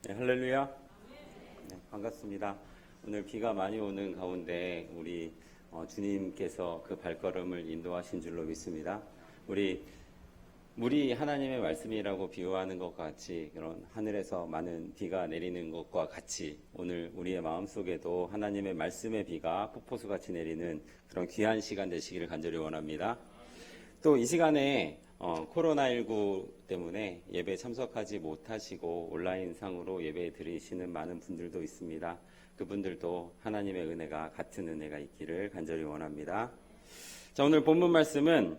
네, 할렐루야. 네, 반갑습니다. 오늘 비가 많이 오는 가운데 우리 주님께서 그 발걸음을 인도하신 줄로 믿습니다. 물이 하나님의 말씀이라고 비유하는 것 같이 그런 하늘에서 많은 비가 내리는 것과 같이 오늘 우리의 마음속에도 하나님의 말씀의 비가 폭포수같이 내리는 그런 귀한 시간 되시기를 간절히 원합니다. 또 이 시간에 코로나19 때문에 예배 참석하지 못하시고 온라인상으로 예배 드리시는 많은 분들도 있습니다. 그분들도 하나님의 은혜가 같은 은혜가 있기를 간절히 원합니다. 자, 오늘 본문 말씀은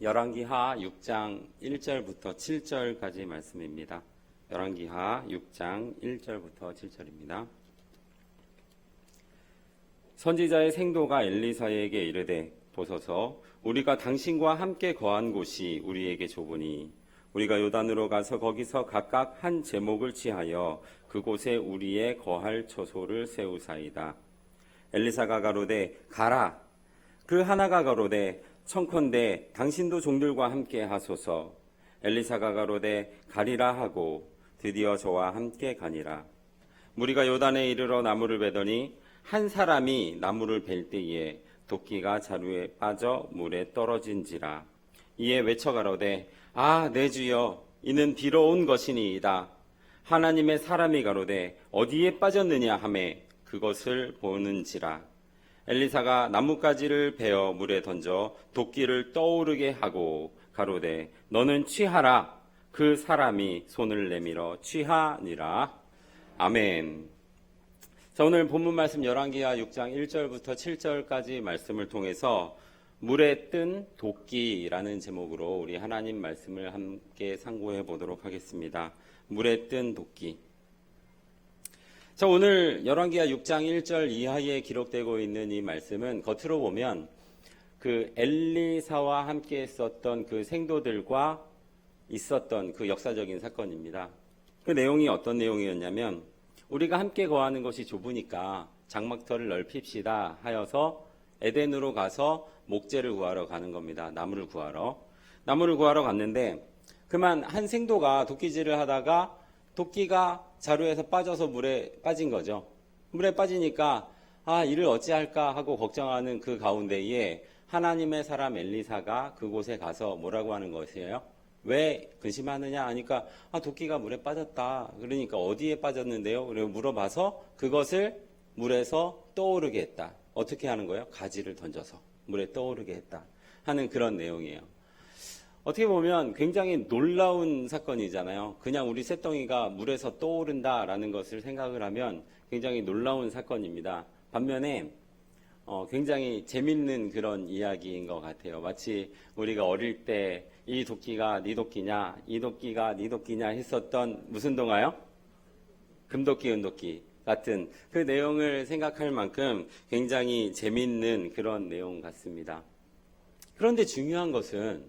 열왕기하 6장 1절부터 7절까지 말씀입니다. 열왕기하 6장 1절부터 7절입니다. 선지자의 생도가 엘리사에게 이르되 보소서 우리가 당신과 함께 거한 곳이 우리에게 좁으니 우리가 요단으로 가서 거기서 각각 한 제목을 취하여 그곳에 우리의 거할 처소를 세우사이다. 엘리사가 가로되 가라. 그 하나가 가로되 청컨대 당신도 종들과 함께 하소서. 엘리사가 가로되 가리라 하고 드디어 저와 함께 가니라. 무리가 요단에 이르러 나무를 베더니 한 사람이 나무를 벨 때에 도끼가 자루에 빠져 물에 떨어진지라. 이에 외쳐 가로되 내 주여 이는 비로 온 것이니이다. 하나님의 사람이 가로되 어디에 빠졌느냐 하매 그것을 보는지라. 엘리사가 나뭇가지를 베어 물에 던져 도끼를 떠오르게 하고 가로되 너는 취하라. 그 사람이 손을 내밀어 취하니라. 아멘. 자, 오늘 본문 말씀 열왕기하 6장 1절부터 7절까지 말씀을 통해서 물에 뜬 도끼라는 제목으로 우리 하나님 말씀을 함께 상고해 보도록 하겠습니다. 물에 뜬 도끼. 자, 오늘 열왕기하 6장 1절 이하에 기록되고 있는 이 말씀은 겉으로 보면 그 엘리사와 함께 있었던 그 생도들과 있었던 그 역사적인 사건입니다. 그 내용이 어떤 내용이었냐면 우리가 함께 거하는 것이 좁으니까 장막터를 넓힙시다 하여서 에덴으로 가서 목재를 구하러 가는 겁니다. 나무를 구하러 갔는데 그만 한 생도가 도끼질을 하다가 도끼가 자루에서 빠져서 물에 빠진 거죠. 물에 빠지니까 이를 어찌할까 하고 걱정하는 그 가운데에 하나님의 사람 엘리사가 그곳에 가서 뭐라고 하는 것이에요? 왜 근심하느냐 하니까 도끼가 물에 빠졌다. 그러니까 어디에 빠졌는데요? 그리고 물어봐서 그것을 물에서 떠오르게 했다. 어떻게 하는 거예요? 가지를 던져서 물에 떠오르게 했다 하는 그런 내용이에요. 어떻게 보면 굉장히 놀라운 사건이잖아요. 그냥 우리 쇳덩이가 물에서 떠오른다라는 것을 생각을 하면 굉장히 놀라운 사건입니다. 반면에 굉장히 재밌는 그런 이야기인 것 같아요. 마치 우리가 어릴 때 이 도끼가 네 도끼냐, 이 도끼가 네 도끼냐 했었던 무슨 동화요? 금도끼, 은도끼 같은 그 내용을 생각할 만큼 굉장히 재밌는 그런 내용 같습니다. 그런데 중요한 것은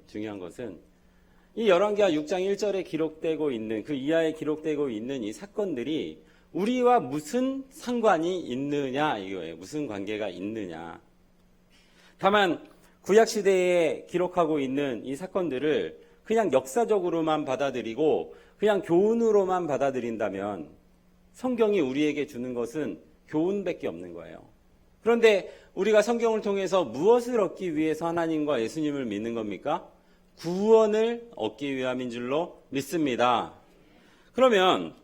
이 열왕기하 6장 1절에 기록되고 있는 그 이하에 기록되고 있는 이 사건들이 우리와 무슨 상관이 있느냐 이거예요. 무슨 관계가 있느냐. 다만 구약시대에 기록하고 있는 이 사건들을 그냥 역사적으로만 받아들이고 그냥 교훈으로만 받아들인다면 성경이 우리에게 주는 것은 교훈밖에 없는 거예요. 그런데 우리가 성경을 통해서 무엇을 얻기 위해서 하나님과 예수님을 믿는 겁니까? 구원을 얻기 위함인 줄로 믿습니다. 그러면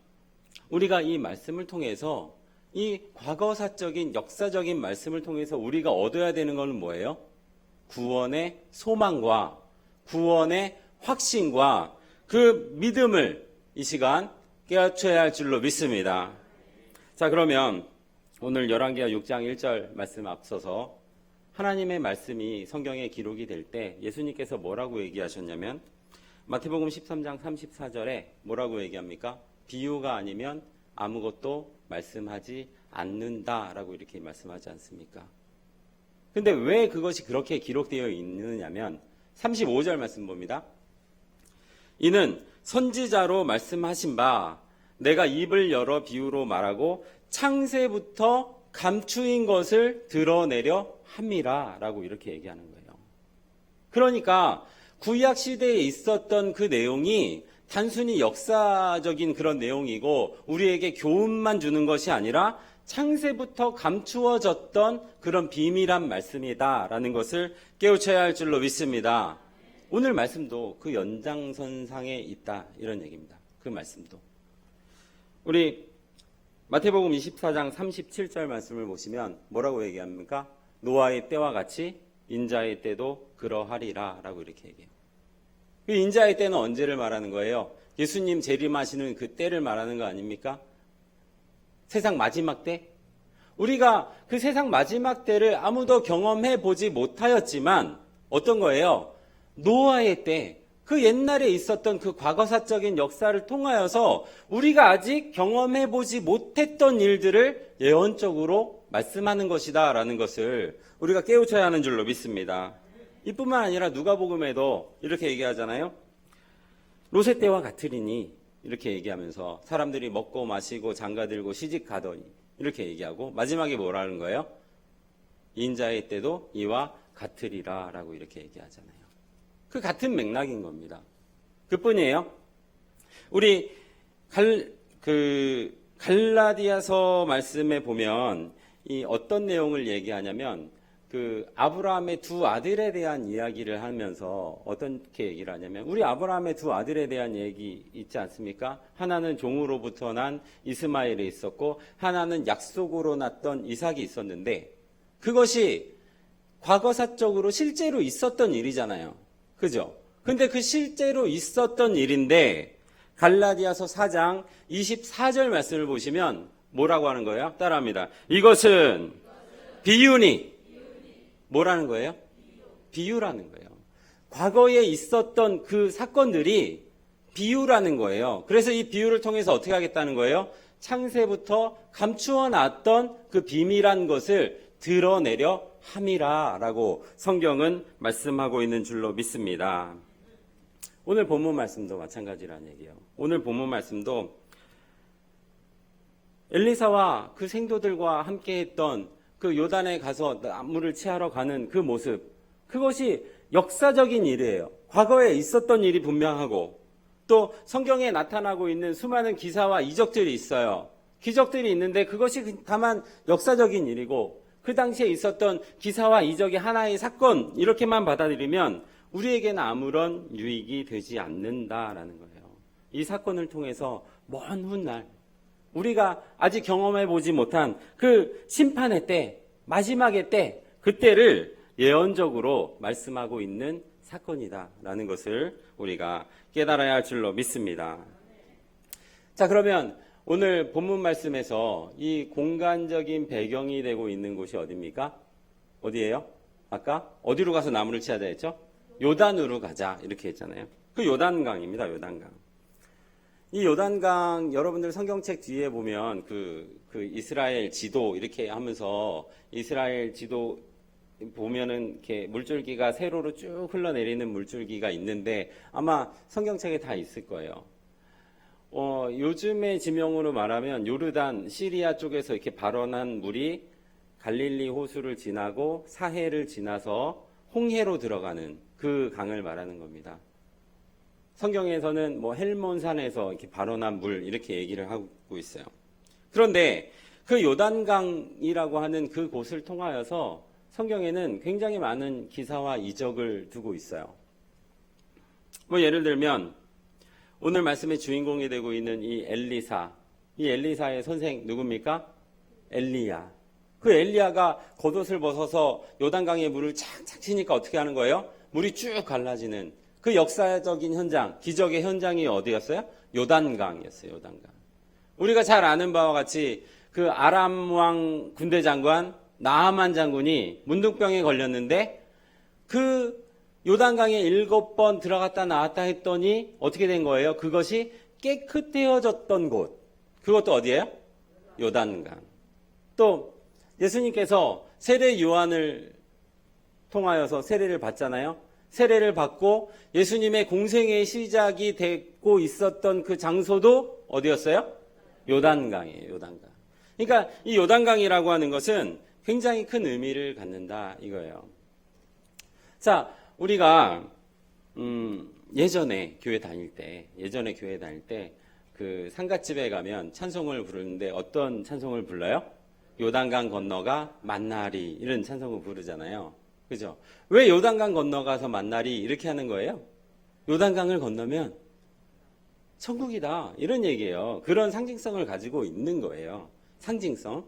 우리가 이 말씀을 통해서 이 과거사적인 역사적인 말씀을 통해서 우리가 얻어야 되는 것은 뭐예요? 구원의 소망과 구원의 확신과 그 믿음을 이 시간 깨우쳐야 할 줄로 믿습니다. 자, 그러면 오늘 열왕기하 6장 1절 말씀 앞서서 하나님의 말씀이 성경에 기록이 될 때 예수님께서 뭐라고 얘기하셨냐면 마태복음 13장 34절에 뭐라고 얘기합니까? 비유가 아니면 아무것도 말씀하지 않는다라고 이렇게 말씀하지 않습니까? 근데 왜 그것이 그렇게 기록되어 있느냐면 35절 말씀 봅니다. 이는 선지자로 말씀하신 바 내가 입을 열어 비유로 말하고 창세부터 감추인 것을 드러내려 함이라 라고 이렇게 얘기하는 거예요. 그러니까 구약 시대에 있었던 그 내용이 단순히 역사적인 그런 내용이고 우리에게 교훈만 주는 것이 아니라 창세부터 감추어졌던 그런 비밀한 말씀이다라는 것을 깨우쳐야 할 줄로 믿습니다. 오늘 말씀도 그 연장선상에 있다 이런 얘기입니다. 그 말씀도. 우리 마태복음 24장 37절 말씀을 보시면 뭐라고 얘기합니까? 노아의 때와 같이 인자의 때도 그러하리라 라고 이렇게 얘기해요. 그 인자의 때는 언제를 말하는 거예요? 예수님 재림하시는 그 때를 말하는 거 아닙니까? 세상 마지막 때? 우리가 그 세상 마지막 때를 아무도 경험해 보지 못하였지만 어떤 거예요? 노아의 때, 그 옛날에 있었던 그 과거사적인 역사를 통하여서 우리가 아직 경험해 보지 못했던 일들을 예언적으로 말씀하는 것이다 라는 것을 우리가 깨우쳐야 하는 줄로 믿습니다. 이뿐만 아니라 누가복음에도 이렇게 얘기하잖아요. 롯의 때와 같으리니 이렇게 얘기하면서 사람들이 먹고 마시고 장가들고 시집가더니 이렇게 얘기하고 마지막에 뭐라는 거예요? 인자의 때도 이와 같으리라 라고 이렇게 얘기하잖아요. 그 같은 맥락인 겁니다. 그뿐이에요. 우리 갈라디아서 말씀에 보면 이 어떤 내용을 얘기하냐면 그 아브라함의 두 아들에 대한 이야기를 하면서 어떻게 얘기를 하냐면 우리 아브라함의 두 아들에 대한 얘기 있지 않습니까? 하나는 종으로부터 난 이스마엘이 있었고 하나는 약속으로 났던 이삭이 있었는데 그것이 과거사적으로 실제로 있었던 일이잖아요. 그죠? 근데 그 실제로 있었던 일인데 갈라디아서 4장 24절 말씀을 보시면 뭐라고 하는 거예요? 따라합니다. 이것은 비유니 뭐라는 거예요? 비유라는 거예요. 과거에 있었던 그 사건들이 비유라는 거예요. 그래서 이 비유를 통해서 어떻게 하겠다는 거예요? 창세부터 감추어 놨던 그 비밀한 것을 드러내려 함이라라고 성경은 말씀하고 있는 줄로 믿습니다. 오늘 본문 말씀도 마찬가지라는 얘기예요. 오늘 본문 말씀도 엘리사와 그 생도들과 함께 했던 그 요단에 가서 나무를 치하러 가는 그 모습, 그것이 역사적인 일이에요. 과거에 있었던 일이 분명하고 또 성경에 나타나고 있는 수많은 기사와 이적들이 있어요. 기적들이 있는데 그것이 다만 역사적인 일이고 그 당시에 있었던 기사와 이적의 하나의 사건 이렇게만 받아들이면 우리에게는 아무런 유익이 되지 않는다라는 거예요. 이 사건을 통해서 먼 훗날 우리가 아직 경험해 보지 못한 그 심판의 때, 마지막의 때, 그때를 예언적으로 말씀하고 있는 사건이다라는 것을 우리가 깨달아야 할 줄로 믿습니다. 자, 그러면 오늘 본문 말씀에서 이 공간적인 배경이 되고 있는 곳이 어디입니까? 어디예요? 아까 어디로 가서 나무를 치하자 했죠? 요단으로 가자 이렇게 했잖아요. 그 요단강입니다. 요단강. 이 요단강 여러분들 성경책 뒤에 보면 그 이스라엘 지도 이렇게 하면서 이스라엘 지도 보면은 이렇게 물줄기가 세로로 쭉 흘러내리는 물줄기가 있는데 아마 성경책에 다 있을 거예요. 요즘의 지명으로 말하면 요르단 시리아 쪽에서 이렇게 발원한 물이 갈릴리 호수를 지나고 사해를 지나서 홍해로 들어가는 그 강을 말하는 겁니다. 성경에서는 뭐 헬몬산에서 이렇게 발원한 물 이렇게 얘기를 하고 있어요. 그런데 그 요단강이라고 하는 그 곳을 통하여서 성경에는 굉장히 많은 기사와 이적을 두고 있어요. 뭐 예를 들면 오늘 말씀의 주인공이 되고 있는 이 엘리사, 이 엘리사의 선생 누굽니까? 엘리야. 그 엘리야가 겉옷을 벗어서 요단강에 물을 착착 치니까 어떻게 하는 거예요? 물이 쭉 갈라지는 그 역사적인 현장, 기적의 현장이 어디였어요? 요단강이었어요. 요단강. 우리가 잘 아는 바와 같이 그 아람 왕 군대 장관 나하만 장군이 문둥병에 걸렸는데 그 요단강에 7번 들어갔다 나왔다 했더니 어떻게 된 거예요? 그것이 깨끗해졌던 곳. 그것도 어디예요? 요단강. 또 예수님께서 세례 요한을 통하여서 세례를 받잖아요. 세례를 받고 예수님의 공생의 시작이 되고 있었던 그 장소도 어디였어요? 요단강이에요. 요단강. 그러니까 이 요단강이라고 하는 것은 굉장히 큰 의미를 갖는다 이거예요. 자, 우리가 예전에 교회 다닐 때 그 상갓집에 가면 찬송을 부르는데 어떤 찬송을 불러요? 요단강 건너가 만나리 이런 찬송을 부르잖아요. 그죠? 왜 요단강 건너가서 만나리 이렇게 하는 거예요? 요단강을 건너면 천국이다 이런 얘기예요. 그런 상징성을 가지고 있는 거예요. 상징성.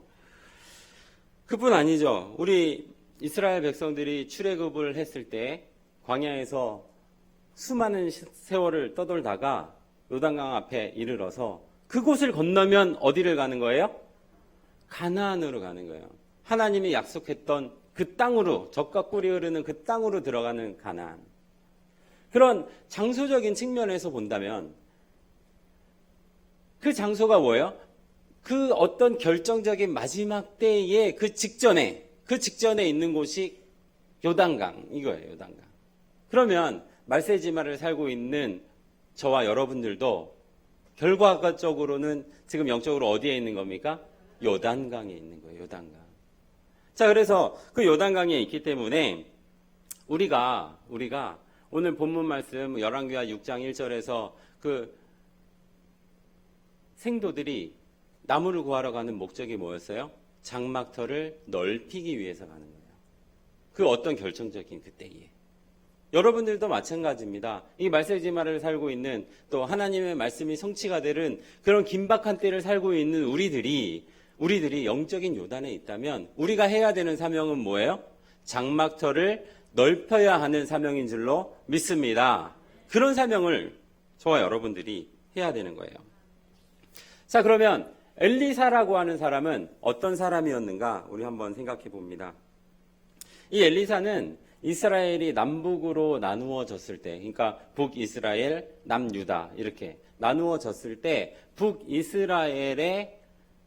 그뿐 아니죠. 우리 이스라엘 백성들이 출애굽을 했을 때 광야에서 수많은 세월을 떠돌다가 요단강 앞에 이르러서 그곳을 건너면 어디를 가는 거예요? 가나안으로 가는 거예요. 하나님이 약속했던 그 땅으로, 젖과 꿀이 흐르는 그 땅으로 들어가는 가나안. 그런 장소적인 측면에서 본다면 그 장소가 뭐예요? 그 어떤 결정적인 마지막 때에 그 직전에 있는 곳이 요단강 이거예요. 요단강. 그러면 말세지마를 살고 있는 저와 여러분들도 결과적으로는 지금 영적으로 어디에 있는 겁니까? 요단강에 있는 거예요. 요단강. 자, 그래서 그 요단강에 있기 때문에 우리가 오늘 본문 말씀 열왕기하 6장 1절에서 그 생도들이 나무를 구하러 가는 목적이 뭐였어요? 장막터를 넓히기 위해서 가는 거예요. 그 어떤 결정적인 그때에. 여러분들도 마찬가지입니다. 이 말세지마를 살고 있는 또 하나님의 말씀이 성취가 되는 그런 긴박한 때를 살고 있는 우리들이 영적인 요단에 있다면 우리가 해야 되는 사명은 뭐예요? 장막터를 넓혀야 하는 사명인 줄로 믿습니다. 그런 사명을 저와 여러분들이 해야 되는 거예요. 자, 그러면 엘리사라고 하는 사람은 어떤 사람이었는가 우리 한번 생각해 봅니다. 이 엘리사는 이스라엘이 남북으로 나누어졌을 때, 그러니까 북이스라엘, 남유다 이렇게 나누어졌을 때 북이스라엘의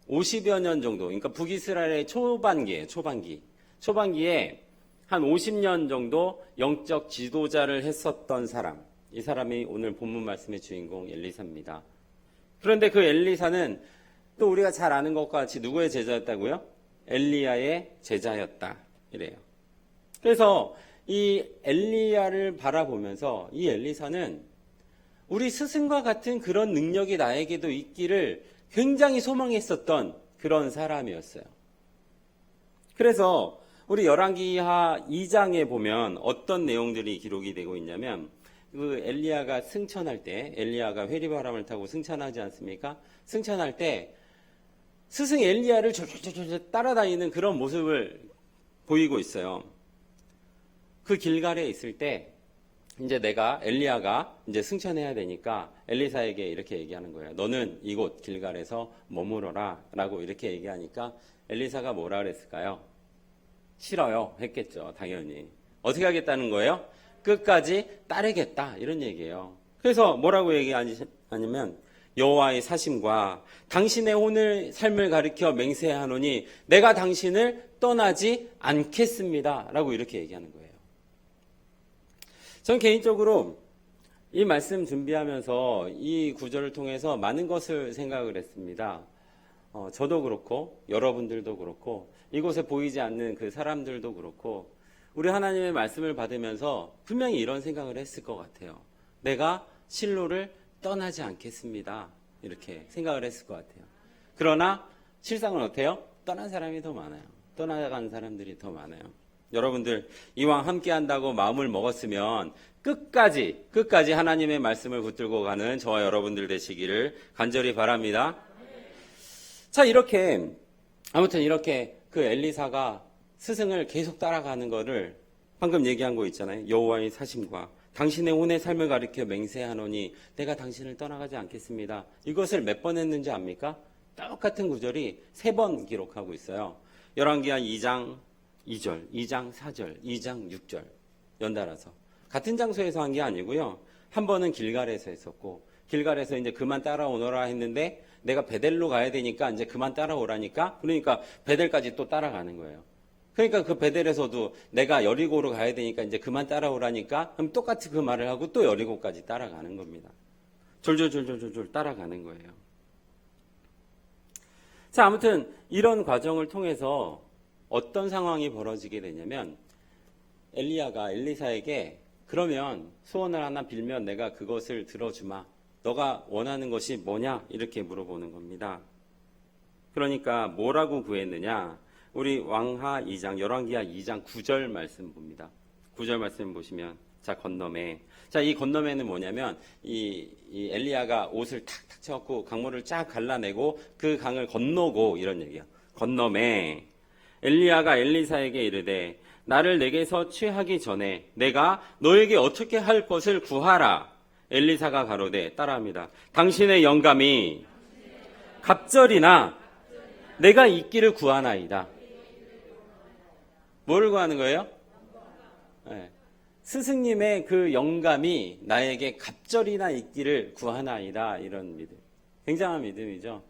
50여 년 정도, 그러니까 북이스라엘의 초반기에 한 50년 정도 영적 지도자를 했었던 사람, 이 사람이 오늘 본문 말씀의 주인공 엘리사입니다. 그런데 그 엘리사는 또 우리가 잘 아는 것과 같이 누구의 제자였다고요? 엘리야의 제자였다 이래요. 그래서 이 엘리야를 바라보면서 이 엘리사는 우리 스승과 같은 그런 능력이 나에게도 있기를 굉장히 소망했었던 그런 사람이었어요. 그래서 우리 열왕기하 2장에 보면 어떤 내용들이 기록이 되고 있냐면 그 엘리야가 승천할 때 엘리야가 회리바람을 타고 승천하지 않습니까? 승천할 때 스승 엘리야를 졸졸졸 따라다니는 그런 모습을 보이고 있어요. 그 길갈에 있을 때 이제 엘리야가 이제 승천해야 되니까 엘리사에게 이렇게 얘기하는 거예요. 너는 이곳 길갈에서 머무러라 라고 이렇게 얘기하니까 엘리사가 뭐라 그랬을까요? 싫어요 했겠죠. 당연히. 어떻게 하겠다는 거예요? 끝까지 따르겠다 이런 얘기예요. 그래서 뭐라고 얘기하냐면 여호와의 사심과 당신의 오늘 삶을 가리켜 맹세하노니 내가 당신을 떠나지 않겠습니다 라고 이렇게 얘기하는 거예요. 전 개인적으로 이 말씀 준비하면서 이 구절을 통해서 많은 것을 생각을 했습니다. 저도 그렇고 여러분들도 그렇고 이곳에 보이지 않는 그 사람들도 그렇고 우리 하나님의 말씀을 받으면서 분명히 이런 생각을 했을 것 같아요. 내가 실로를 떠나지 않겠습니다. 이렇게 생각을 했을 것 같아요. 그러나 실상은 어때요? 떠난 사람이 더 많아요. 떠나간 사람들이 더 많아요. 여러분들 이왕 함께 한다고 마음을 먹었으면 끝까지 하나님의 말씀을 붙들고 가는 저와 여러분들 되시기를 간절히 바랍니다. 자, 아무튼 이렇게 그 엘리사가 스승을 계속 따라가는 거를 방금 얘기한 거 있잖아요. 여호와의 사심과 당신의 온의 삶을 가리켜 맹세하노니 내가 당신을 떠나가지 않겠습니다. 이것을 몇 번 했는지 압니까? 똑같은 구절이 3번 기록하고 있어요. 열왕기하 2장 2절, 2장 4절, 2장 6절 연달아서 같은 장소에서 한 게 아니고요. 한 번은 길갈에서 했었고 길갈에서 이제 그만 따라오너라 했는데 내가 베델로 가야 되니까 이제 그만 따라오라니까 그러니까 베델까지 또 따라가는 거예요. 그러니까 그 베델에서도 내가 여리고로 가야 되니까 이제 그만 따라오라니까 그럼 똑같이 그 말을 하고 또 여리고까지 따라가는 겁니다. 졸졸 따라가는 거예요. 자, 아무튼 이런 과정을 통해서 어떤 상황이 벌어지게 되냐면 엘리야가 엘리사에게 그러면 소원을 하나 빌면 내가 그것을 들어주마. 너가 원하는 것이 뭐냐? 이렇게 물어보는 겁니다. 그러니까 뭐라고 구했느냐? 우리 왕하 2장, 열왕기하 2장 9절 말씀 봅니다. 9절 말씀 보시면, 자, 건너매. 자, 이 건너매는 뭐냐면, 이 엘리야가 옷을 탁탁 쳐갖고 강물을 쫙 갈라내고 그 강을 건너고 이런 얘기야. 건너매. 엘리야가 엘리사에게 이르되, 나를 내게서 취하기 전에 내가 너에게 어떻게 할 것을 구하라. 엘리사가 가로되, 따라합니다. 당신의 영감이 갑절이나 내가 있기를 구하나이다. 뭐를 구하는 거예요? 네. 스승님의 그 영감이 나에게 갑절이나 있기를 구하나이다. 이런 믿음. 굉장한 믿음이죠.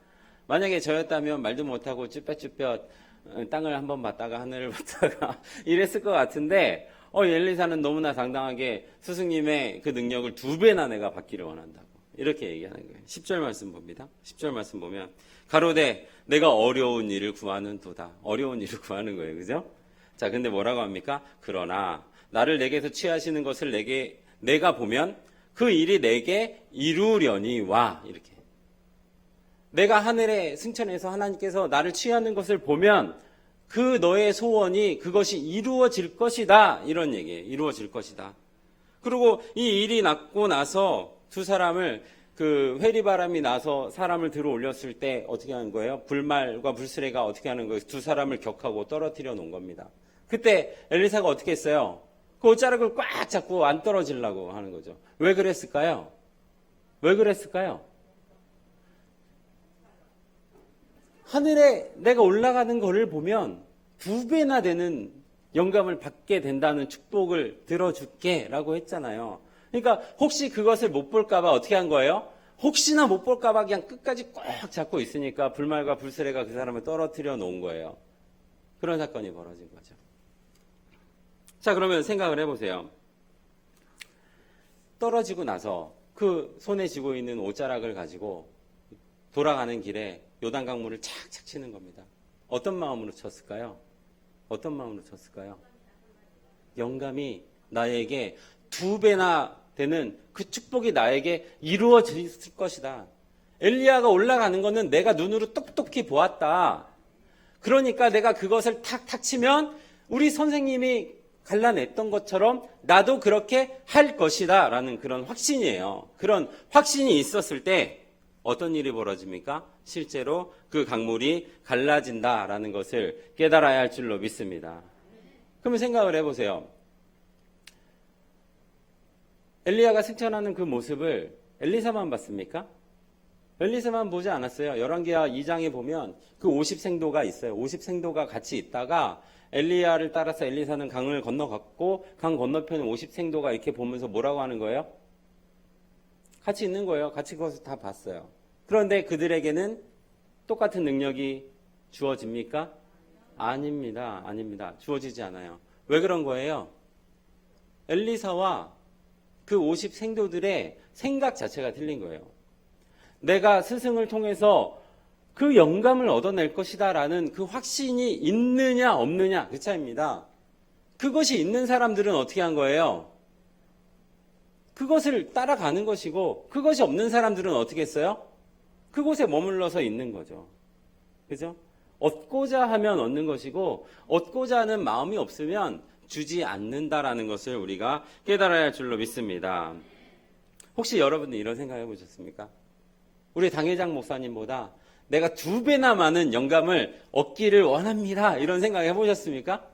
만약에 저였다면 말도 못하고 쭈뼛쭈뼛 땅을 한번 봤다가 하늘을 봤다가 이랬을 것 같은데, 엘리사는 너무나 당당하게 스승님의 그 능력을 2배나 내가 받기를 원한다고. 이렇게 얘기하는 거예요. 10절 말씀 봅니다. 10절 말씀 보면, 가로되 내가 어려운 일을 구하는 도다. 어려운 일을 구하는 거예요. 그죠? 자, 근데 뭐라고 합니까? 그러나 나를 내게서 취하시는 것을 내가 보면 그 일이 내게 이루려니와. 이렇게. 내가 하늘에 승천해서 하나님께서 나를 취하는 것을 보면 그 너의 소원이 그것이 이루어질 것이다. 이런 얘기예요. 이루어질 것이다. 그리고 이 일이 났고 나서 두 사람을 그 회리바람이 나서 사람을 들어 올렸을 때 어떻게 하는 거예요? 불말과 불수레가 어떻게 하는 거예요? 두 사람을 격하고 떨어뜨려 놓은 겁니다. 그때 엘리사가 어떻게 했어요? 그 옷자락을 꽉 잡고 안 떨어지려고 하는 거죠. 왜 그랬을까요? 왜 그랬을까요? 하늘에 내가 올라가는 것을 보면 2배나 되는 영감을 받게 된다는 축복을 들어줄게 라고 했잖아요. 그러니까 혹시 그것을 못 볼까봐 어떻게 한 거예요? 혹시나 못 볼까봐 그냥 끝까지 꽉 잡고 있으니까 불말과 불수레가 그 사람을 떨어뜨려 놓은 거예요. 그런 사건이 벌어진 거죠. 자, 그러면 생각을 해보세요. 떨어지고 나서 그 손에 쥐고 있는 옷자락을 가지고 돌아가는 길에 요단강물을 착착 치는 겁니다. 어떤 마음으로 쳤을까요? 어떤 마음으로 쳤을까요? 영감이 나에게 2배나 되는 그 축복이 나에게 이루어질 것이다. 엘리야가 올라가는 것은 내가 눈으로 똑똑히 보았다. 그러니까 내가 그것을 탁탁 치면 우리 선생님이 갈라냈던 것처럼 나도 그렇게 할 것이다 라는 그런 확신이에요. 그런 확신이 있었을 때 어떤 일이 벌어집니까? 실제로 그 강물이 갈라진다라는 것을 깨달아야 할 줄로 믿습니다. 그러면 생각을 해보세요. 엘리야가 승천하는 그 모습을 엘리사만 봤습니까? 엘리사만 보지 않았어요. 열왕기하 2장에 보면 그 50생도가 있어요. 50생도가 같이 있다가 엘리야를 따라서 엘리사는 강을 건너갔고 강 건너편에 50생도가 이렇게 보면서 뭐라고 하는 거예요? 같이 있는 거예요. 같이 그것을 다 봤어요. 그런데 그들에게는 똑같은 능력이 주어집니까? 아닙니다. 아닙니다. 주어지지 않아요. 왜 그런 거예요? 엘리사와 그 50생도들의 생각 자체가 틀린 거예요. 내가 스승을 통해서 그 영감을 얻어낼 것이다 라는 그 확신이 있느냐 없느냐 그 차이입니다. 그것이 있는 사람들은 어떻게 한 거예요? 그것을 따라가는 것이고 그것이 없는 사람들은 어떻게 했어요? 그곳에 머물러서 있는 거죠. 그죠? 얻고자 하면 얻는 것이고 얻고자 하는 마음이 없으면 주지 않는다라는 것을 우리가 깨달아야 할 줄로 믿습니다. 혹시 여러분들 이런 생각 해보셨습니까? 우리 당회장 목사님보다 내가 2배나 많은 영감을 얻기를 원합니다. 이런 생각 해보셨습니까?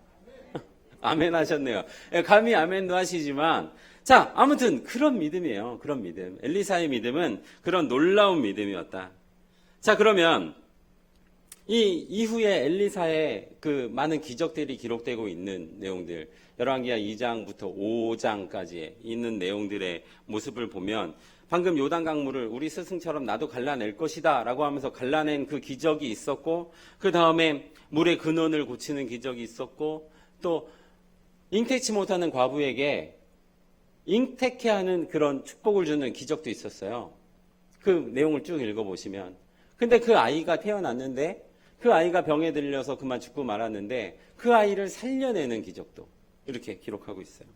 아멘 하셨네요. 감히 아멘도 하시지만 자, 아무튼 그런 믿음이에요. 그런 믿음. 엘리사의 믿음은 그런 놀라운 믿음이었다. 자, 그러면 이 이후에 엘리사의 그 많은 기적들이 기록되고 있는 내용들, 열왕기하 2장부터 5장까지 있는 내용들의 모습을 보면 방금 요단강물을 우리 스승처럼 나도 갈라낼 것이다 라고 하면서 갈라낸 그 기적이 있었고, 그 다음에 물의 근원을 고치는 기적이 있었고, 또 잉태치 못하는 과부에게 잉태케 하는 그런 축복을 주는 기적도 있었어요. 그 내용을 쭉 읽어보시면. 근데 그 아이가 태어났는데 그 아이가 병에 들려서 그만 죽고 말았는데 그 아이를 살려내는 기적도 이렇게 기록하고 있어요.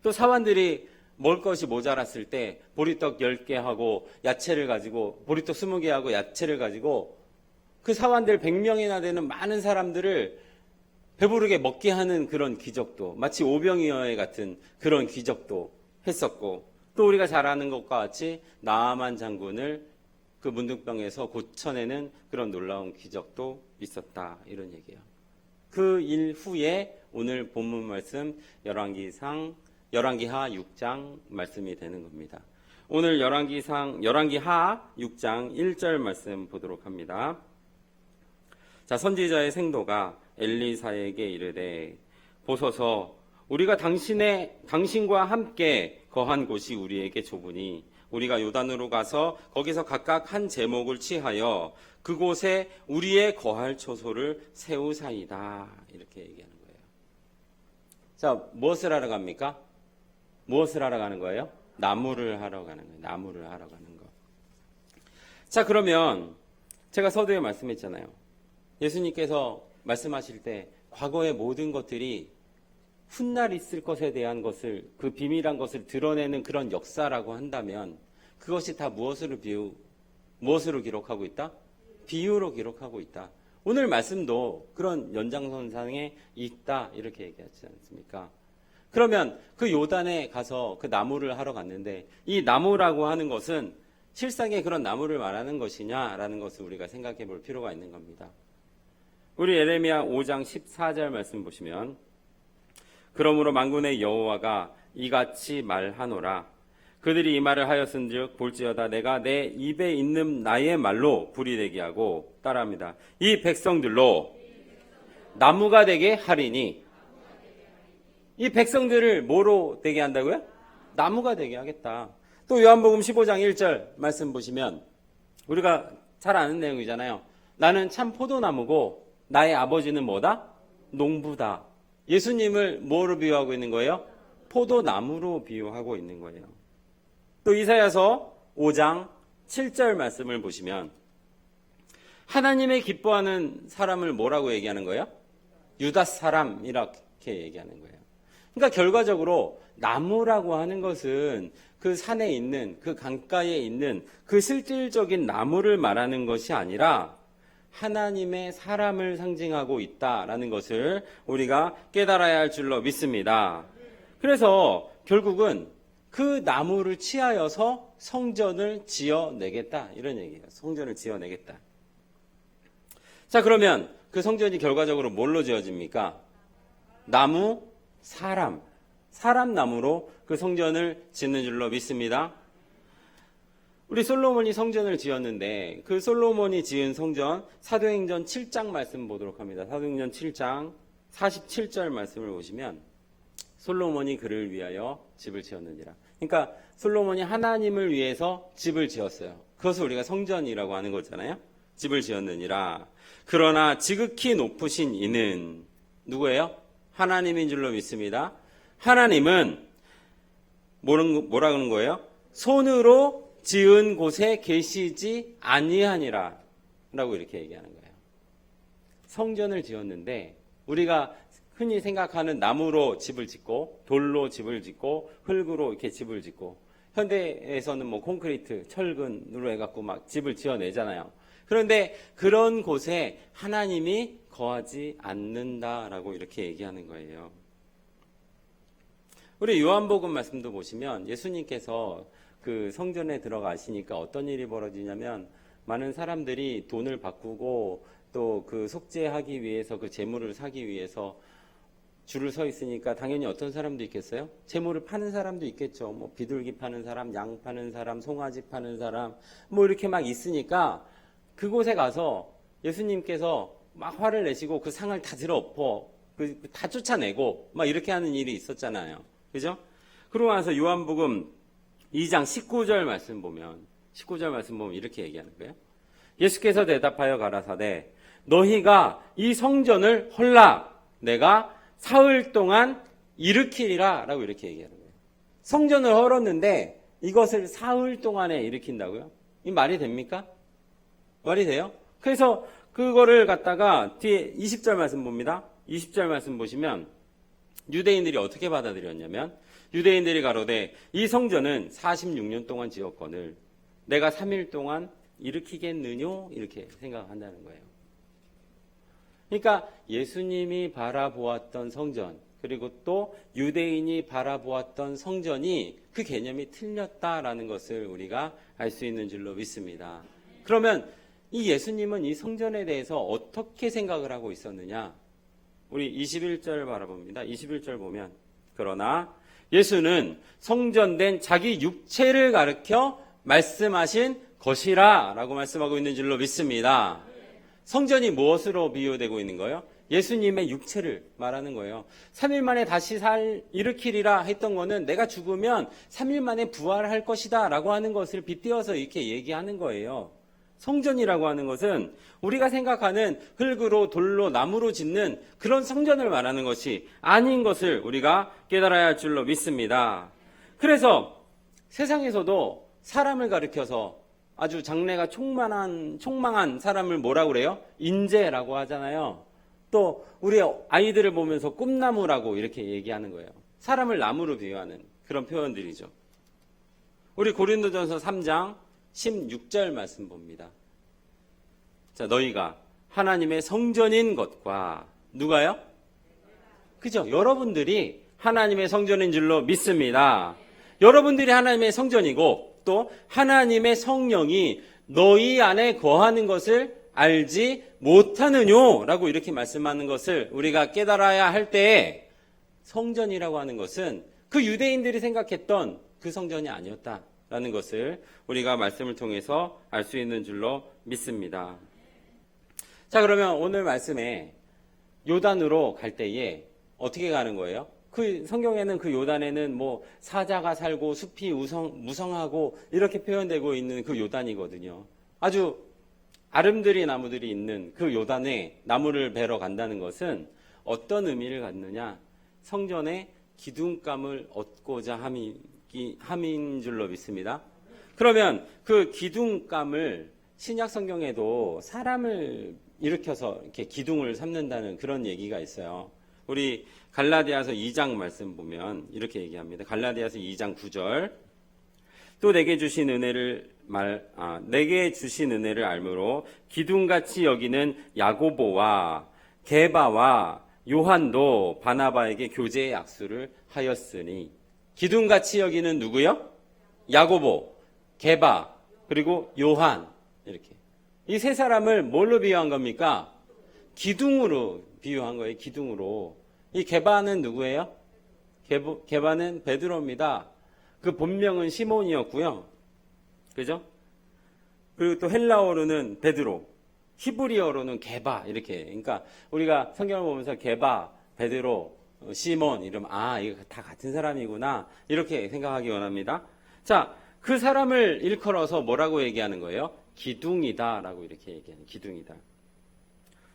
또 사환들이 먹을 것이 모자랐을 때 보리떡 10개 하고 야채를 가지고 보리떡 20개 하고 야채를 가지고 그 사환들 100명이나 되는 많은 사람들을 배부르게 먹게 하는 그런 기적도, 마치 오병이어의 같은 그런 기적도 했었고, 또 우리가 잘 아는 것과 같이 나아만 장군을 그 문둥병에서 고쳐내는 그런 놀라운 기적도 있었다, 이런 얘기예요. 그 일 후에 오늘 본문 말씀 열왕기하 6장 말씀이 되는 겁니다. 오늘 열왕기하 6장 1절 말씀 보도록 합니다. 자, 선지자의 생도가 엘리사에게 이르되 보소서 우리가 당신과 함께 거한 곳이 우리에게 좁으니 우리가 요단으로 가서 거기서 각각 한 제목을 취하여 그곳에 우리의 거할 초소를 세우사이다. 이렇게 얘기하는 거예요. 자, 무엇을 하러 갑니까? 무엇을 하러 가는 거예요? 나무를 하러 가는 거예요. 나무를 하러 가는 거. 자, 그러면 제가 서두에 말씀했잖아요. 예수님께서 말씀하실 때 과거의 모든 것들이 훗날 있을 것에 대한 것을, 그 비밀한 것을 드러내는 그런 역사라고 한다면 그것이 다 무엇으로 기록하고 있다? 비유로 기록하고 있다. 오늘 말씀도 그런 연장선상에 있다, 이렇게 얘기하지 않습니까? 그러면 그 요단에 가서 그 나무를 하러 갔는데 이 나무라고 하는 것은 실상의 그런 나무를 말하는 것이냐라는 것을 우리가 생각해 볼 필요가 있는 겁니다. 우리 예레미야 5장 14절 말씀 보시면 그러므로 만군의 여호와가 이같이 말하노라. 그들이 이 말을 하였은즉 볼지어다 내가 내 입에 있는 나의 말로 불이 되게 하고, 따라합니다. 이 백성들로 나무가 되게 하리니. 이 백성들을 뭐로 되게 한다고요? 나무가 되게 하겠다. 또 요한복음 15장 1절 말씀 보시면 우리가 잘 아는 내용이잖아요. 나는 참 포도나무고 나의 아버지는 뭐다? 농부다. 예수님을 뭐로 비유하고 있는 거예요? 포도나무로 비유하고 있는 거예요. 또 이사야서 5장 7절 말씀을 보시면 하나님의 기뻐하는 사람을 뭐라고 얘기하는 거예요? 유다 사람 이렇게 얘기하는 거예요. 그러니까 결과적으로 나무라고 하는 것은 그 산에 있는, 그 강가에 있는 그 실질적인 나무를 말하는 것이 아니라 하나님의 사람을 상징하고 있다라는 것을 우리가 깨달아야 할 줄로 믿습니다. 그래서 결국은 그 나무를 취하여서 성전을 지어내겠다, 이런 얘기예요. 성전을 지어내겠다. 자, 그러면 그 성전이 결과적으로 뭘로 지어집니까? 나무, 사람 나무로 그 성전을 짓는 줄로 믿습니다. 우리 솔로몬이 성전을 지었는데 그 솔로몬이 지은 성전 사도행전 7장 말씀 보도록 합니다. 사도행전 7장 47절 말씀을 보시면 솔로몬이 그를 위하여 집을 지었느니라. 그러니까 솔로몬이 하나님을 위해서 집을 지었어요. 그것을 우리가 성전이라고 하는 거잖아요. 집을 지었느니라. 그러나 지극히 높으신 이는 누구예요? 하나님인 줄로 믿습니다. 하나님은 뭐라 그러는 거예요? 손으로 지은 곳에 계시지 아니하니라 라고 이렇게 얘기하는 거예요. 성전을 지었는데 우리가 흔히 생각하는 나무로 집을 짓고 돌로 집을 짓고 흙으로 이렇게 집을 짓고, 현대에서는 뭐 콘크리트, 철근으로 해갖고 막 집을 지어내잖아요. 그런데 그런 곳에 하나님이 거하지 않는다라고 이렇게 얘기하는 거예요. 우리 요한복음 말씀도 보시면 예수님께서 그 성전에 들어가시니까 어떤 일이 벌어지냐면 많은 사람들이 돈을 바꾸고 또 그 속죄하기 위해서 그 재물을 사기 위해서 줄을 서 있으니까 당연히 어떤 사람도 있겠어요? 재물을 파는 사람도 있겠죠. 뭐 비둘기 파는 사람, 양 파는 사람, 송아지 파는 사람 뭐 이렇게 막 있으니까 그곳에 가서 예수님께서 막 화를 내시고 그 상을 다 들어 엎어 다 쫓아내고 막 이렇게 하는 일이 있었잖아요. 그죠? 그러고 나서 요한복음 2장 19절 말씀 보면 이렇게 얘기하는 거예요. 예수께서 대답하여 가라사대 너희가 이 성전을 헐라 내가 사흘 동안 일으키리라 라고 이렇게 얘기하는 거예요. 성전을 헐었는데 이것을 사흘 동안에 일으킨다고요? 이 말이 됩니까? 말이 돼요? 그래서 그거를 갖다가 뒤에 20절 말씀 봅니다. 20절 말씀 보시면 유대인들이 어떻게 받아들였냐면 유대인들이 가로되 이 성전은 46년 동안 지었거늘 내가 3일 동안 일으키겠느뇨? 이렇게 생각한다는 거예요. 그러니까 예수님이 바라보았던 성전, 그리고 또 유대인이 바라보았던 성전이 그 개념이 틀렸다라는 것을 우리가 알 수 있는 줄로 믿습니다. 그러면 이 예수님은 이 성전에 대해서 어떻게 생각을 하고 있었느냐? 우리 21절 바라봅니다. 21절 보면 그러나 예수는 성전된 자기 육체를 가리켜 말씀하신 것이라 라고 말씀하고 있는 줄로 믿습니다. 성전이 무엇으로 비유되고 있는 거예요? 예수님의 육체를 말하는 거예요. 3일 만에 다시 일으키리라 했던 거는 내가 죽으면 3일 만에 부활할 것이다 라고 하는 것을 빗대어서 이렇게 얘기하는 거예요. 성전이라고 하는 것은 우리가 생각하는 흙으로 돌로 나무로 짓는 그런 성전을 말하는 것이 아닌 것을 우리가 깨달아야 할 줄로 믿습니다. 그래서 세상에서도 사람을 가리켜서 아주 장래가 촉망한 사람을 뭐라고 그래요? 인재라고 하잖아요. 또 우리 아이들을 보면서 꿈나무라고 이렇게 얘기하는 거예요. 사람을 나무로 비유하는 그런 표현들이죠. 우리 고린도전서 3장 16절 말씀 봅니다. 자, 너희가 하나님의 성전인 것과 누가요? 그죠? 여러분들이 하나님의 성전인 줄로 믿습니다. 여러분들이 하나님의 성전이고 또 하나님의 성령이 너희 안에 거하는 것을 알지 못하느뇨? 라고 이렇게 말씀하는 것을 우리가 깨달아야 할 때에 성전이라고 하는 것은 그 유대인들이 생각했던 그 성전이 아니었다. 라는 것을 우리가 말씀을 통해서 알 수 있는 줄로 믿습니다. 자, 그러면 오늘 말씀에 요단으로 갈 때에 어떻게 가는 거예요? 그 성경에는 그 요단에는 뭐 사자가 살고 숲이 무성하고 이렇게 표현되고 있는 그 요단이거든요. 아주 아름드리 나무들이 있는 그 요단에 나무를 베러 간다는 것은 어떤 의미를 갖느냐? 성전의 기둥감을 얻고자 함인 줄로 믿습니다. 그러면 그 기둥감을 신약 성경에도 사람을 일으켜서 이렇게 기둥을 삼는다는 그런 얘기가 있어요. 우리 갈라디아서 2장 말씀 보면 이렇게 얘기합니다. 갈라디아서 2장 9절. 또 내게 주신 은혜를 알므로 기둥같이 여기는 야고보와 게바와 요한도 바나바에게 교제의 약수를 하였으니 기둥같이 여기는 누구요? 야고보, 게바, 그리고 요한. 이렇게. 이 세 사람을 뭘로 비유한 겁니까? 기둥으로 비유한 거예요. 기둥으로. 이 게바는 누구예요? 게바는 베드로입니다. 그 본명은 시몬이었고요. 그죠? 그리고 또 헬라어로는 베드로, 히브리어로는 게바 이렇게. 그러니까 우리가 성경을 보면서 게바, 베드로, 시몬 이러면 이거 다 같은 사람이구나 이렇게 생각하기 원합니다. 자, 그 사람을 일컬어서 뭐라고 얘기하는 거예요? 기둥이다라고 이렇게 얘기하는 기둥이다.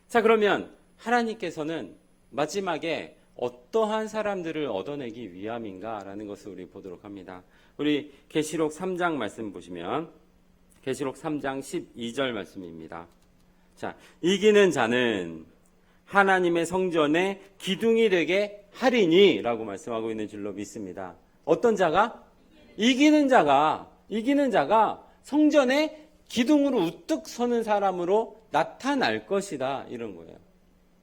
자, 그러면 하나님께서는 마지막에 어떠한 사람들을 얻어내기 위함인가라는 것을 우리 보도록 합니다. 우리 계시록 3장 말씀 보시면 계시록 3장 12절 말씀입니다. 자, 이기는 자는 하나님의 성전에 기둥이 되게 하리니 라고 말씀하고 있는 줄로 믿습니다. 어떤 자가? 이기는 자가 성전에 기둥으로 우뚝 서는 사람으로 나타날 것이다 이런 거예요.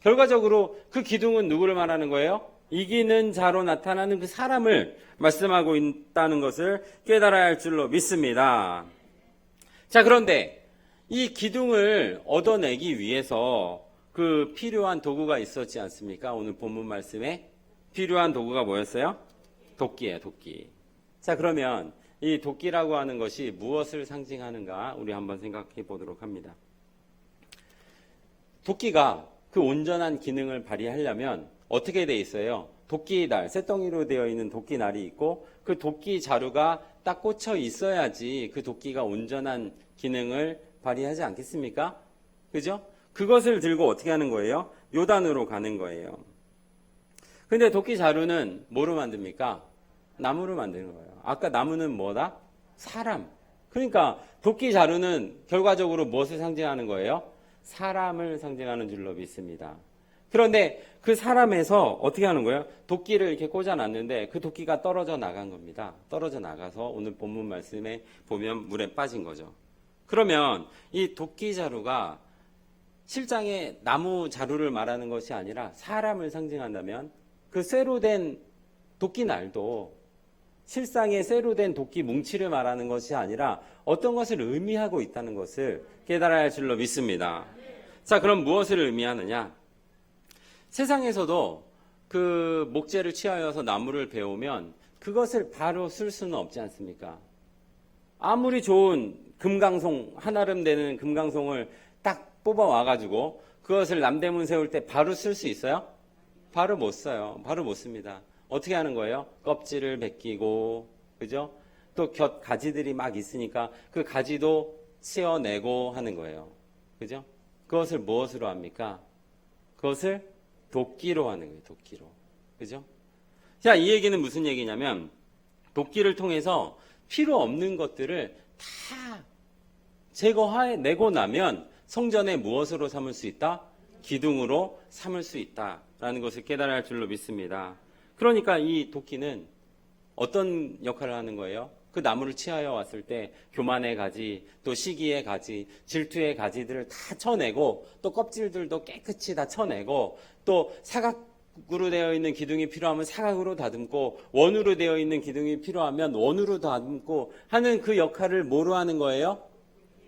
결과적으로 그 기둥은 누구를 말하는 거예요? 이기는 자로 나타나는 그 사람을 말씀하고 있다는 것을 깨달아야 할 줄로 믿습니다. 자, 그런데 이 기둥을 얻어내기 위해서 그 필요한 도구가 있었지 않습니까? 오늘 본문 말씀에 필요한 도구가 뭐였어요? 도끼예요, 도끼. 자, 그러면 이 도끼라고 하는 것이 무엇을 상징하는가 우리 한번 생각해 보도록 합니다. 도끼가 그 온전한 기능을 발휘하려면 어떻게 돼 있어요? 도끼날, 쇳덩이로 되어 있는 도끼날이 있고 그 도끼 자루가 딱 꽂혀 있어야지 그 도끼가 온전한 기능을 발휘하지 않겠습니까? 그죠? 그것을 들고 어떻게 하는 거예요? 요단으로 가는 거예요. 근데 도끼 자루는 뭐로 만듭니까? 나무로 만드는 거예요. 아까 나무는 뭐다? 사람. 그러니까 도끼 자루는 결과적으로 무엇을 상징하는 거예요? 사람을 상징하는 줄로 믿습니다. 그런데 그 사람에서 어떻게 하는 거예요? 도끼를 이렇게 꽂아놨는데 그 도끼가 떨어져 나간 겁니다. 떨어져 나가서 오늘 본문 말씀에 보면 물에 빠진 거죠. 그러면 이 도끼 자루가 실장의 나무 자루를 말하는 것이 아니라 사람을 상징한다면 그 쇠로 된 도끼 날도 실상의 쇠로 된 도끼 뭉치를 말하는 것이 아니라 어떤 것을 의미하고 있다는 것을 깨달아야 할 줄로 믿습니다. 자, 그럼 무엇을 의미하느냐? 세상에서도 그 목재를 취하여서 나무를 베우면 그것을 바로 쓸 수는 없지 않습니까? 아무리 좋은 금강송, 한아름 되는 금강송을 딱 뽑아 와가지고 그것을 남대문 세울 때 바로 쓸 수 있어요? 바로 못 써요. 바로 못 씁니다. 어떻게 하는 거예요? 껍질을 벗기고, 그죠? 또 곁 가지들이 막 있으니까 그 가지도 씌어내고 하는 거예요. 그죠? 그것을 무엇으로 합니까? 그것을 도끼로 하는 거예요. 도끼로. 그죠? 자, 이 얘기는 무슨 얘기냐면 도끼를 통해서 필요 없는 것들을 다 제거해내고 나면 성전에 무엇으로 삼을 수 있다? 기둥으로 삼을 수 있다라는 것을 깨달아야 할 줄로 믿습니다. 그러니까 이 도끼는 어떤 역할을 하는 거예요? 그 나무를 취하여 왔을 때 교만의 가지, 또 시기의 가지, 질투의 가지들을 다 쳐내고 또 껍질들도 깨끗이 다 쳐내고 또 사각으로 되어 있는 기둥이 필요하면 사각으로 다듬고 원으로 되어 있는 기둥이 필요하면 원으로 다듬고 하는 그 역할을 뭐로 하는 거예요?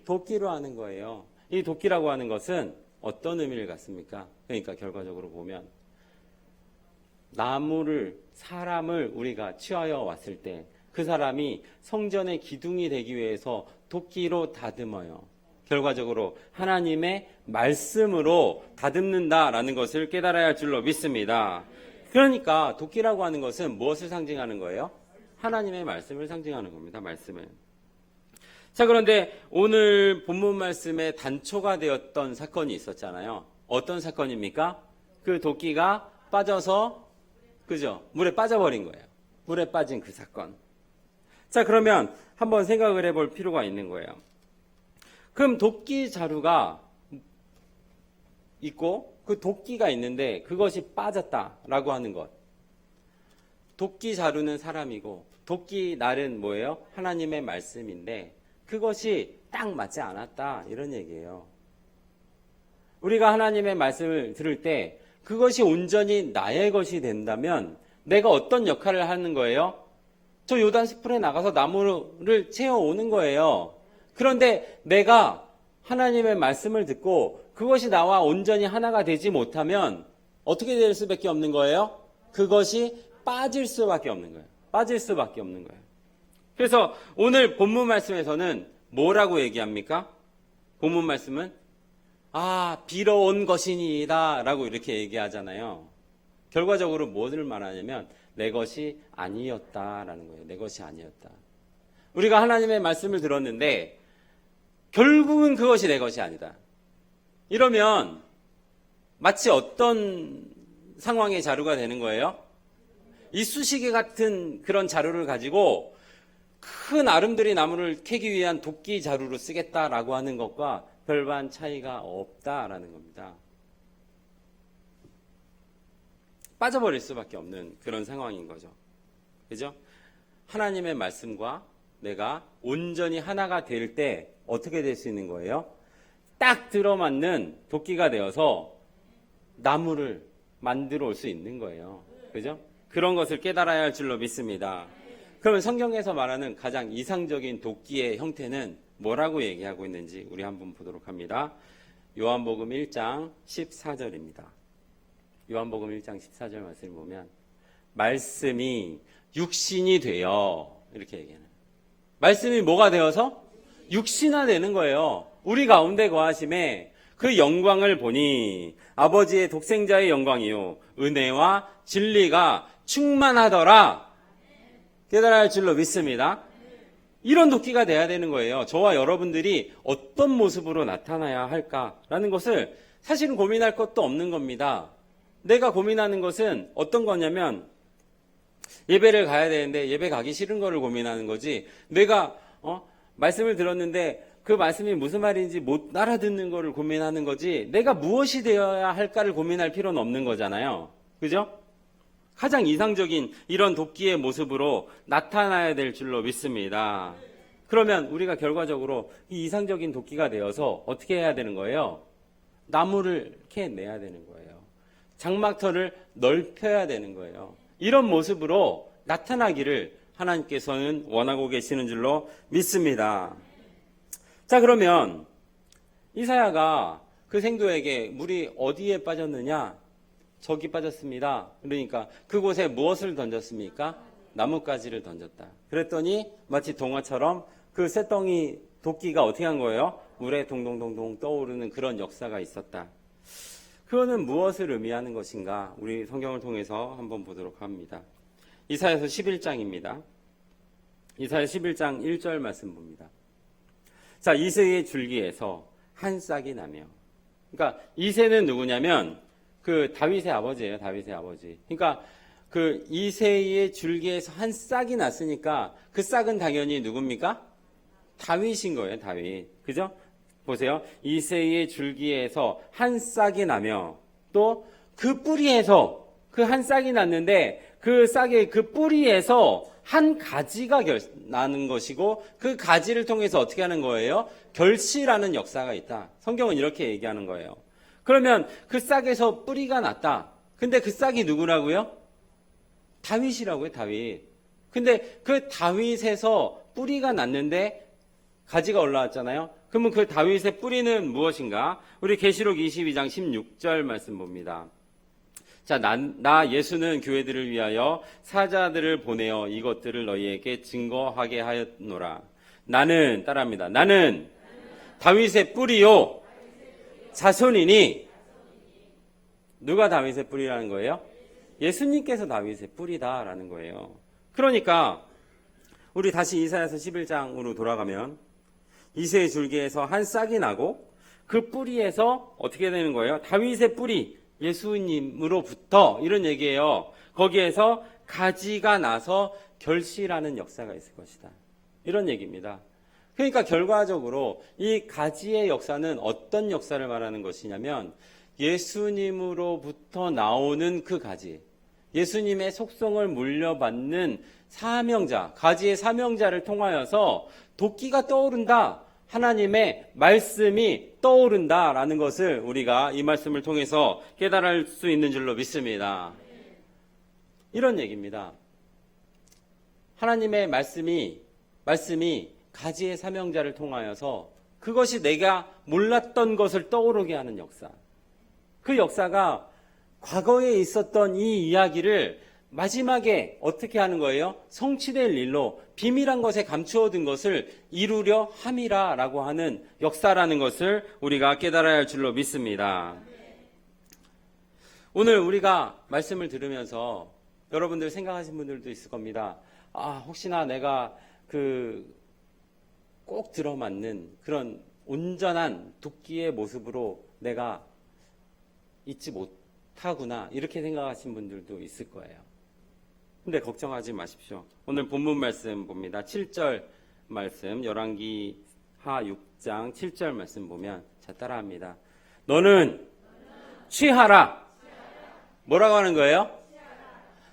도끼로 하는 거예요. 이 도끼라고 하는 것은 어떤 의미를 갖습니까? 그러니까 결과적으로 보면 나무를, 사람을 우리가 취하여 왔을 때 그 사람이 성전의 기둥이 되기 위해서 도끼로 다듬어요. 결과적으로 하나님의 말씀으로 다듬는다라는 것을 깨달아야 할 줄로 믿습니다. 그러니까 도끼라고 하는 것은 무엇을 상징하는 거예요? 하나님의 말씀을 상징하는 겁니다. 말씀을. 자, 그런데 오늘 본문 말씀에 단초가 되었던 사건이 있었잖아요. 어떤 사건입니까? 그 도끼가 빠져서, 그죠? 물에 빠져버린 거예요. 물에 빠진 그 사건. 자, 그러면 한번 생각을 해볼 필요가 있는 거예요. 그럼 도끼 자루가 있고 그 도끼가 있는데 그것이 빠졌다라고 하는 것. 도끼 자루는 사람이고 도끼 날은 뭐예요? 하나님의 말씀인데 그것이 딱 맞지 않았다 이런 얘기예요. 우리가 하나님의 말씀을 들을 때 그것이 온전히 나의 것이 된다면 내가 어떤 역할을 하는 거예요? 저 요단 숲풀에 나가서 나무를 채워오는 거예요. 그런데 내가 하나님의 말씀을 듣고 그것이 나와 온전히 하나가 되지 못하면 어떻게 될 수밖에 없는 거예요? 그것이 빠질 수밖에 없는 거예요. 빠질 수밖에 없는 거예요. 그래서 오늘 본문 말씀에서는 뭐라고 얘기합니까? 본문 말씀은 빌어온 것이니이다 라고 이렇게 얘기하잖아요. 결과적으로 무엇을 말하냐면 내 것이 아니었다라는 거예요. 내 것이 아니었다. 우리가 하나님의 말씀을 들었는데 결국은 그것이 내 것이 아니다. 이러면 마치 어떤 상황의 자루가 되는 거예요? 이쑤시개 같은 그런 자루를 가지고 큰 아름드리 나무를 캐기 위한 도끼 자루로 쓰겠다라고 하는 것과 별반 차이가 없다라는 겁니다. 빠져버릴 수밖에 없는 그런 상황인 거죠. 그죠? 하나님의 말씀과 내가 온전히 하나가 될 때 어떻게 될 수 있는 거예요? 딱 들어맞는 도끼가 되어서 나무를 만들어 올 수 있는 거예요. 그죠? 그런 것을 깨달아야 할 줄로 믿습니다. 그러면 성경에서 말하는 가장 이상적인 도끼의 형태는 뭐라고 얘기하고 있는지 우리 한번 보도록 합니다. 요한복음 1장 14절입니다. 요한복음 1장 14절 말씀을 보면 말씀이 육신이 되어 이렇게 얘기하는 말씀이 뭐가 되어서? 육신화되는 거예요. 우리 가운데 거하심에 그 영광을 보니 아버지의 독생자의 영광이요 은혜와 진리가 충만하더라. 깨달아야 할 줄로 믿습니다. 이런 도끼가 돼야 되는 거예요. 저와 여러분들이 어떤 모습으로 나타나야 할까라는 것을 사실은 고민할 것도 없는 겁니다. 내가 고민하는 것은 어떤 거냐면 예배를 가야 되는데 예배 가기 싫은 거를 고민하는 거지. 내가 말씀을 들었는데 그 말씀이 무슨 말인지 못 알아듣는 거를 고민하는 거지 내가 무엇이 되어야 할까를 고민할 필요는 없는 거잖아요. 그죠? 가장 이상적인 이런 도끼의 모습으로 나타나야 될 줄로 믿습니다. 그러면 우리가 결과적으로 이 이상적인 도끼가 되어서 어떻게 해야 되는 거예요? 나무를 캐내야 되는 거예요. 장막터를 넓혀야 되는 거예요. 이런 모습으로 나타나기를 하나님께서는 원하고 계시는 줄로 믿습니다. 자, 그러면 이사야가 그 생도에게 물이 어디에 빠졌느냐? 저기 빠졌습니다. 그러니까 그곳에 무엇을 던졌습니까? 나뭇가지를 던졌다. 그랬더니 마치 동화처럼 그 쇳덩이 도끼가 어떻게 한 거예요? 물에 동동동동 떠오르는 그런 역사가 있었다. 그거는 무엇을 의미하는 것인가? 우리 성경을 통해서 한번 보도록 합니다. 이사야서 11장입니다. 이사야 11장 1절 말씀 봅니다. 자, 이새의 줄기에서 한 싹이 나며. 그러니까 이새는 누구냐면 그 다윗의 아버지예요. 다윗의 아버지. 그러니까 그 이새의 줄기에서 한 싹이 났으니까 그 싹은 당연히 누굽니까? 다윗인 거예요. 다윗. 그죠? 보세요. 이새의 줄기에서 한 싹이 나며 또 그 뿌리에서 그 한 싹이 났는데 그 싹의 그 뿌리에서 한 가지가 나는 것이고 그 가지를 통해서 어떻게 하는 거예요? 결실하는 역사가 있다. 성경은 이렇게 얘기하는 거예요. 그러면 그 싹에서 뿌리가 났다. 근데 그 싹이 누구라고요? 다윗이라고요, 다윗. 근데 그 다윗에서 뿌리가 났는데 가지가 올라왔잖아요. 그러면 그 다윗의 뿌리는 무엇인가? 우리 계시록 22장 16절 말씀 봅니다. 자, 나 예수는 교회들을 위하여 사자들을 보내어 이것들을 너희에게 증거하게 하였노라. 나는 따라합니다. 나는 다윗의 뿌리요 자손이니. 누가 다윗의 뿌리라는 거예요? 예수님께서 다윗의 뿌리다라는 거예요. 그러니까 우리 다시 이사야서 11장으로 돌아가면 이새의 줄기에서 한 싹이 나고 그 뿌리에서 어떻게 되는 거예요? 다윗의 뿌리, 예수님으로부터 이런 얘기예요. 거기에서 가지가 나서 결실하는 역사가 있을 것이다. 이런 얘기입니다. 그러니까 결과적으로 이 가지의 역사는 어떤 역사를 말하는 것이냐면 예수님으로부터 나오는 그 가지, 예수님의 속성을 물려받는 사명자, 가지의 사명자를 통하여서 도끼가 떠오른다. 하나님의 말씀이 떠오른다라는 것을 우리가 이 말씀을 통해서 깨달을 수 있는 줄로 믿습니다. 이런 얘기입니다. 하나님의 말씀이 가지의 사명자를 통하여서 그것이 내가 몰랐던 것을 떠오르게 하는 역사. 그 역사가 과거에 있었던 이 이야기를 마지막에 어떻게 하는 거예요? 성취될 일로 비밀한 것에 감추어둔 것을 이루려 함이라라고 하는 역사라는 것을 우리가 깨달아야 할 줄로 믿습니다. 오늘 우리가 말씀을 들으면서 여러분들 생각하신 분들도 있을 겁니다. 혹시나 내가 꼭 들어맞는 그런 온전한 도끼의 모습으로 내가 있지 못하구나 이렇게 생각하신 분들도 있을 거예요. 근데 걱정하지 마십시오. 오늘 본문 말씀 봅니다. 7절 말씀, 열왕기하 6장 7절 말씀 보면 자 따라합니다. 너는 취하라. 뭐라고 하는 거예요?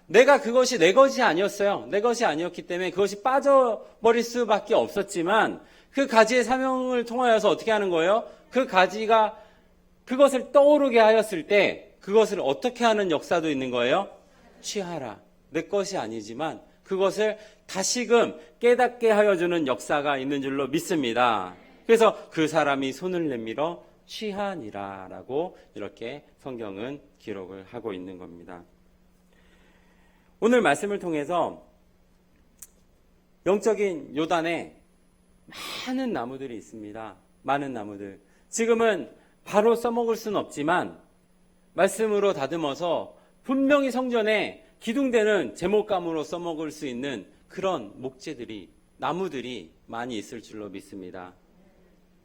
내가 그것이 내 것이 아니었어요. 내 것이 아니었기 때문에 그것이 빠져버릴 수밖에 없었지만 그 가지의 사명을 통하여서 어떻게 하는 거예요? 그 가지가 그것을 떠오르게 하였을 때 그것을 어떻게 하는 역사도 있는 거예요? 취하라. 내 것이 아니지만 그것을 다시금 깨닫게 하여주는 역사가 있는 줄로 믿습니다. 그래서 그 사람이 손을 내밀어 취하니라 라고 이렇게 성경은 기록을 하고 있는 겁니다. 오늘 말씀을 통해서 영적인 요단에 많은 나무들이 있습니다. 많은 나무들. 지금은 바로 써먹을 수는 없지만 말씀으로 다듬어서 분명히 성전에 기둥되는 제목감으로 써먹을 수 있는 그런 목재들이, 나무들이 많이 있을 줄로 믿습니다.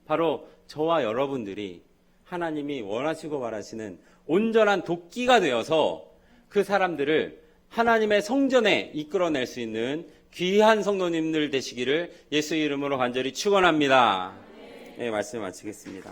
바로 저와 여러분들이 하나님이 원하시고 바라시는 온전한 도끼가 되어서 그 사람들을 하나님의 성전에 이끌어낼 수 있는 귀한 성도님들 되시기를 예수의 이름으로 간절히 축원합니다. 네, 말씀 마치겠습니다.